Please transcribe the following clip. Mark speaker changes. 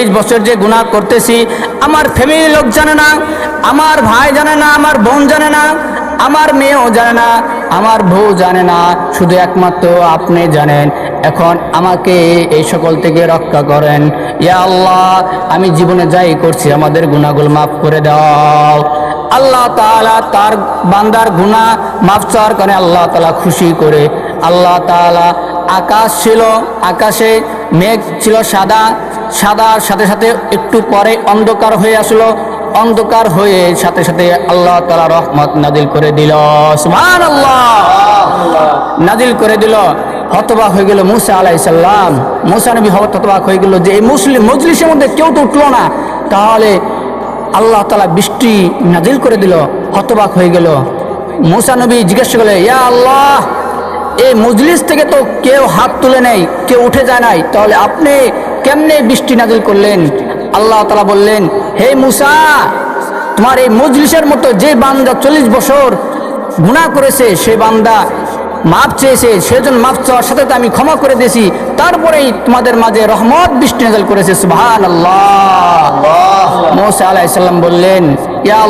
Speaker 1: 40 বছর যে গুনাহ করতেছি, আমার ফ্যামিলির লোক জানে না, আমার ভাই জানে না, আমার বোন জানে না, আমার মেয়েও জানে না, আমার বউ জানে না, শুধু একমাত্র আপনি জানেন। এখন আমাকে এই সকল থেকে রক্ষা করেন ইয়া আল্লাহ। আমি জীবনে যাই করছি আমাদের গুনাহগুলো মাফ করে দাও। আল্লাহ তাআলা তার বান্দার গুনাহ মাফ চাওয়ার কারণে আল্লাহ তাআলা খুশি করে আল্লাহ তাআলা আকাশ ছিল, আকাশে মেঘ ছিল সাদা, সাদার সাথে সাথে একটু পরে অন্ধকার হয়ে আসলো, অন্ধকার হয়ে সাথে সাথে আল্লাহ তাআলা রহমত নাজিল করে দিল। সুবহানাল্লাহ, নাজিল করে দিল। হতবাক হয়ে গেল মুসা আলাইহিস সালাম। মুসা নবী হতবাক হয়ে গেল যে এই মুসলিম মজলিসের মধ্যে কেউ তো উঠলো না, তাহলে আল্লাহ তাআলা বৃষ্টি নাজিল করে দিল। হতবাক হয়ে গেল। মুসা নবী জিজ্ঞেস করলেন, ইয়া আল্লাহ, এই মজলিস থেকে তো কেউ হাত তুলে নেই, কেউ উঠে যায় নাই, তাহলে আপনি কেমনে বৃষ্টি নাজিল করলেন? আল্লাহ তাআলা বললেন, হে মুসা, তোমার এই মজলিসের মতো যে বান্দা 40 বছর গুনাহ করেছে, সে বান্দা মাপ চেয়েছে, সেজন্য মাপ চাওয়ার সাথে আমি ক্ষমা করে দিয়েছি, তারপরেই তোমাদের মাঝে রহমত বৃষ্টি নাজিল করেছে। সুবহানাল্লাহ। মুসা আলাইহিস সালাম বললেন, ইয়া